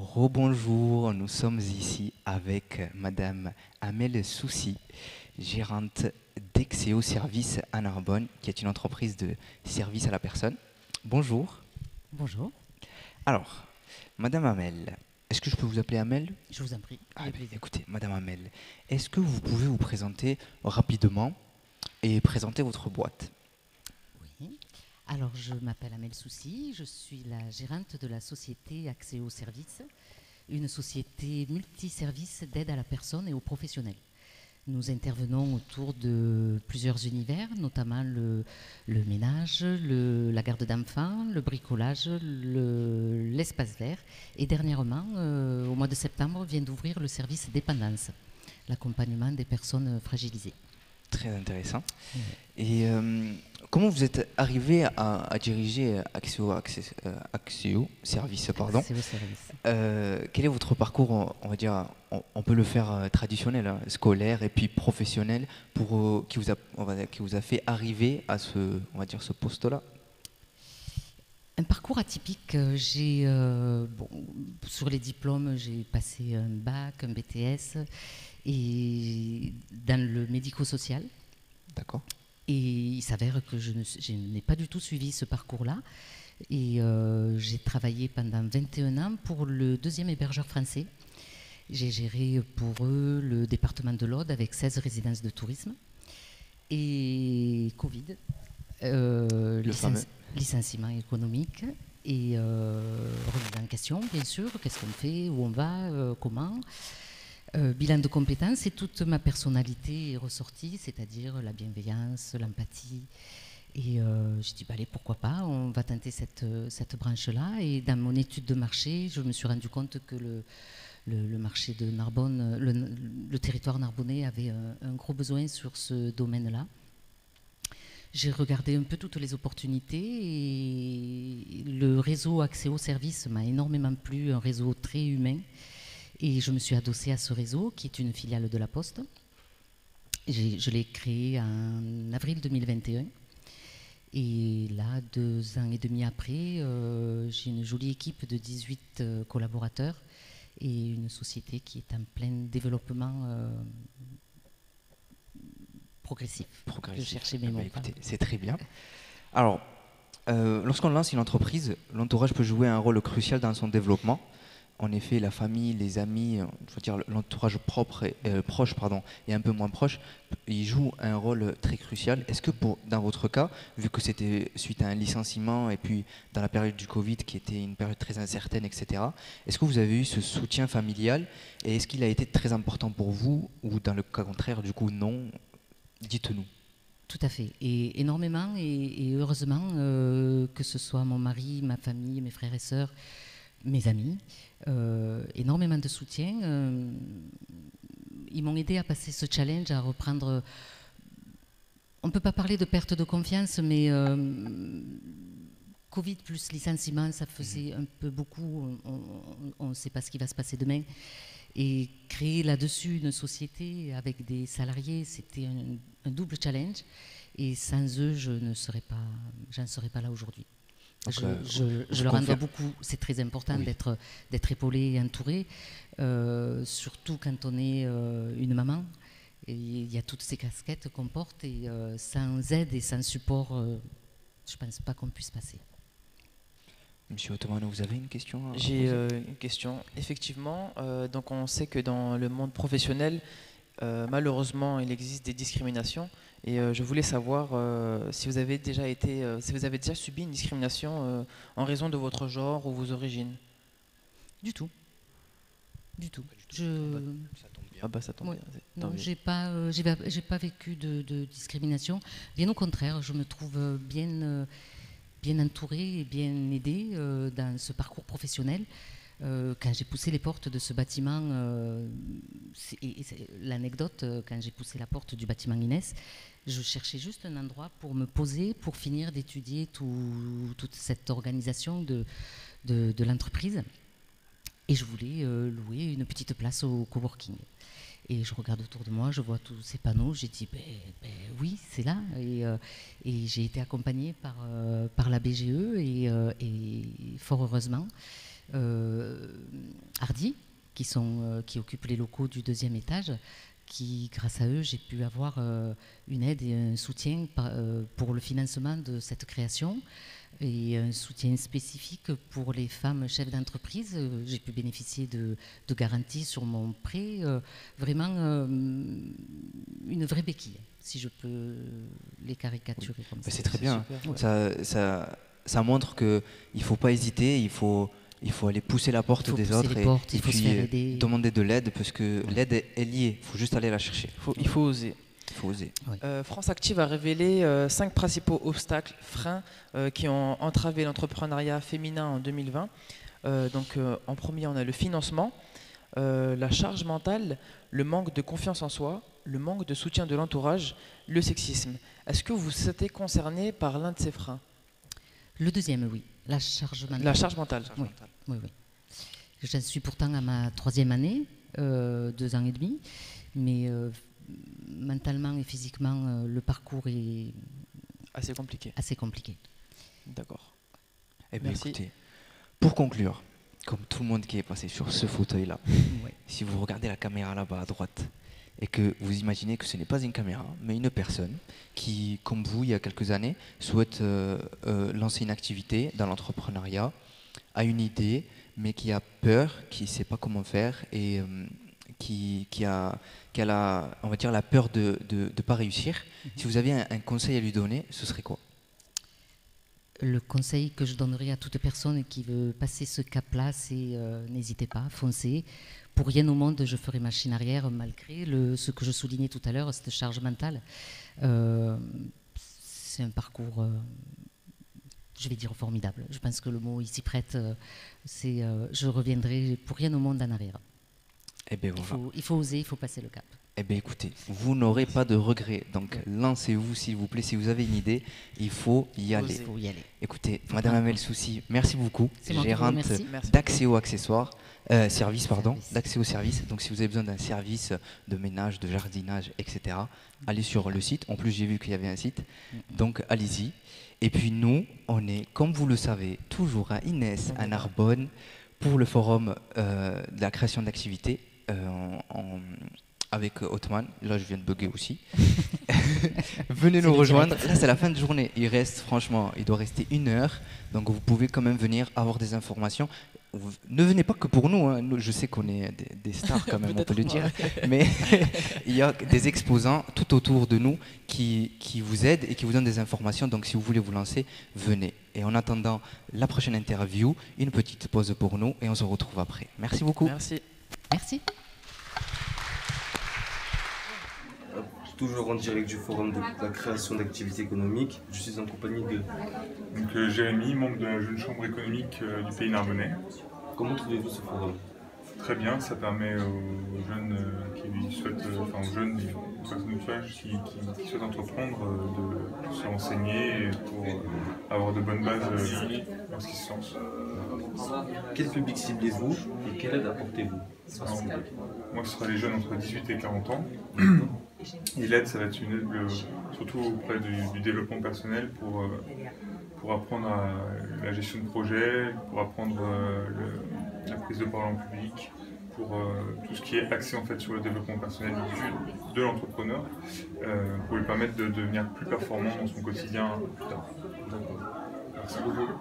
Rebonjour, nous sommes ici avec Madame Amel Soucy, gérante d'Exeo Service à Narbonne, qui est une entreprise de service à la personne. Bonjour. Bonjour, Alors, Madame Amel, est-ce que je peux vous appeler Amel? je vous en prie. Avec plaisir. Écoutez, Madame Amel, est-ce que vous pouvez vous présenter rapidement et présenter votre boîte? Oui. Alors, je m'appelle Amel Soucy, je suis la gérante de la société Axéo Service, une société multiservice d'aide à la personne et aux professionnels. Nous intervenons autour de plusieurs univers, notamment le ménage, la garde d'enfants, le bricolage, l'espace vert. Et dernièrement, au mois de septembre, vient d'ouvrir le service dépendance, l'accompagnement des personnes fragilisées. Très intéressant. Oui. Et comment vous êtes arrivé à diriger Axéo Service, pardon. Axéo Service. Quel est votre parcours, on va dire, on peut le faire traditionnel, hein, scolaire et puis professionnel, qui vous a fait arriver à on va dire, ce poste-là? Un parcours atypique. Sur les diplômes, j'ai passé un bac, un BTS, et dans le médico-social. D'accord. Et il s'avère que je n'ai pas du tout suivi ce parcours-là. Et j'ai travaillé pendant 21 ans pour le deuxième hébergeur français. J'ai géré pour eux le département de l'Aude avec 16 résidences de tourisme. Et Covid, licenciement économique et remise en question, bien sûr. Qu'est-ce qu'on fait, où on va, comment. Bilan de compétences, et toute ma personnalité est ressortie, c'est-à-dire la bienveillance, l'empathie. Et je dis, bah, allez, pourquoi pas, on va tenter cette branche-là. Et dans mon étude de marché, je me suis rendu compte que le marché de Narbonne, le territoire narbonnais avait un gros besoin sur ce domaine-là. J'ai regardé un peu toutes les opportunités et le réseau Axéo Service m'a énormément plu, un réseau très humain. Et je me suis adossée à ce réseau qui est une filiale de la Poste. Je l'ai créé en avril 2021. Et là, 2 ans et demi après, j'ai une jolie équipe de 18 collaborateurs et une société qui est en plein développement progressif. Je cherchais mes mots. Écoutez, c'est très bien. Alors, lorsqu'on lance une entreprise, l'entourage peut jouer un rôle crucial dans son développement. En effet, la famille, les amis, je veux dire l'entourage proche, et un peu moins proche, ils jouent un rôle très crucial. Est-ce que dans votre cas, vu que c'était suite à un licenciement et puis dans la période du Covid qui était une période très incertaine, etc., est-ce que vous avez eu ce soutien familial et est-ce qu'il a été très important pour vous ou dans le cas contraire, du coup, non? Dites-nous. Tout à fait, et énormément, et heureusement que ce soit mon mari, ma famille, mes frères et sœurs, mes amis, énormément de soutien. Ils m'ont aidé à passer ce challenge, à reprendre. On ne peut pas parler de perte de confiance, mais Covid plus licenciement, ça faisait un peu beaucoup. On ne sait pas ce qui va se passer demain. Et créer là-dessus une société avec des salariés, c'était un double challenge. Et sans eux, j'en serais pas là aujourd'hui. Je leur en dois beaucoup. C'est très important, oui, d'être épaulé et entouré, surtout quand on est une maman. Et il y a toutes ces casquettes qu'on porte et sans aide et sans support, je ne pense pas qu'on puisse passer. Monsieur Ottomano, vous avez une question à J'ai poser? une question. Effectivement, donc on sait que dans le monde professionnel, malheureusement, il existe des discriminations. Et je voulais savoir si vous avez déjà subi une discrimination en raison de votre genre ou vos origines. Du tout. Du tout. Ça tombe bien. Ah bah ça tombe Ouais. bien. Non, j'ai pas vécu de discrimination. Bien au contraire, je me trouve bien entourée et bien aidée dans ce parcours professionnel. Quand j'ai poussé les portes de ce bâtiment, l'anecdote, quand j'ai poussé la porte du bâtiment Inès, je cherchais juste un endroit pour me poser, pour finir d'étudier toute cette organisation de l'entreprise. Et je voulais louer une petite place au coworking. Et je regarde autour de moi, je vois tous ces panneaux, j'ai dit oui, c'est là. Et j'ai été accompagnée par la BGE et fort heureusement, Hardy, qui occupent les locaux du 2e étage, qui, grâce à eux, j'ai pu avoir une aide et un soutien pour le financement de cette création et un soutien spécifique pour les femmes chefs d'entreprise. J'ai pu bénéficier de garanties sur mon prêt, vraiment une vraie béquille, si je peux les caricaturer comme ça. C'est très bien. Super. Ça montre qu'il ne faut pas hésiter, il faut aller pousser la porte des autres et puis demander de l'aide, parce que l'aide est liée, il faut juste aller la chercher. Il faut oser. Oui. France Active a révélé 5 principaux obstacles, freins qui ont entravé l'entrepreneuriat féminin en 2020. En premier, on a le financement, la charge mentale, le manque de confiance en soi, le manque de soutien de l'entourage, le sexisme. Est-ce que vous vous sentez concerné par l'un de ces freins? Le deuxième, oui. La charge mentale. La charge mentale. Oui. J'en suis pourtant à ma 3e année, 2 ans et demi, mais mentalement et physiquement, le parcours est assez compliqué. D'accord. Eh bien, écoutez, pour conclure, comme tout le monde qui est passé sur ce fauteuil-là, si vous regardez la caméra là-bas à droite et que vous imaginez que ce n'est pas une caméra, mais une personne qui, comme vous, il y a quelques années, souhaite lancer une activité dans l'entrepreneuriat, a une idée, mais qui a peur, qui ne sait pas comment faire et qui a on va dire, la peur de ne pas réussir. Si vous aviez un conseil à lui donner, ce serait quoi? Le conseil que je donnerais à toute personne qui veut passer ce cap-là, c'est n'hésitez pas, foncez. Pour rien au monde, je ferai machine arrière, malgré ce que je soulignais tout à l'heure, cette charge mentale. C'est un parcours, je vais dire, formidable. Je pense que le mot ici prête, je reviendrai pour rien au monde en arrière. Eh bien, voilà. Il faut oser, il faut passer le cap. Eh bien, écoutez, vous n'aurez pas de regrets. Donc, lancez-vous, s'il vous plaît. Si vous avez une idée, il faut y aller. Il faut y aller. Écoutez, Madame Amel Soucy, merci beaucoup. Gérante d'accès aux accessoires, d'accès aux services. Donc, si vous avez besoin d'un service de ménage, de jardinage, etc., allez sur le site. En plus, j'ai vu qu'il y avait un site. Donc, allez-y. Et puis, nous, on est, comme vous le savez, toujours à Inès, à Narbonne, pour le forum de la création d'activités avec Othman. Là, je viens de bugger aussi. Venez nous rejoindre. Là, c'est la fin de journée. Il doit rester 1 heure. Donc, vous pouvez quand même venir avoir des informations. Ne venez pas que pour nous, hein. Nous, je sais qu'on est des stars quand même, on peut le dire. Mais il y a des exposants tout autour de nous qui vous aident et qui vous donnent des informations. Donc, si vous voulez vous lancer, venez. Et en attendant la prochaine interview, une petite pause pour nous et on se retrouve après. Merci beaucoup. Merci. Toujours en direct du forum de la création d'activités économiques. Je suis en compagnie de... Jérémy, membre de la jeune chambre économique du pays narbonnais. Comment trouvez-vous ce forum? Très bien, ça permet aux jeunes qui souhaitent, aux jeunes et aux personnes de âge qui souhaitent entreprendre de se renseigner pour avoir de bonnes bases lorsqu'ils se lancent. Quel public ciblez-vous et quelle aide apportez-vous? Moi, ce sera les jeunes entre 18 et 40 ans. Et l'aide, ça va être une aide surtout auprès du développement personnel pour apprendre la gestion de projet, pour apprendre la prise de parole en public, pour tout ce qui est axé en fait sur le développement personnel de l'entrepreneur, pour lui permettre de devenir plus performant dans son quotidien plus tard. Merci beaucoup.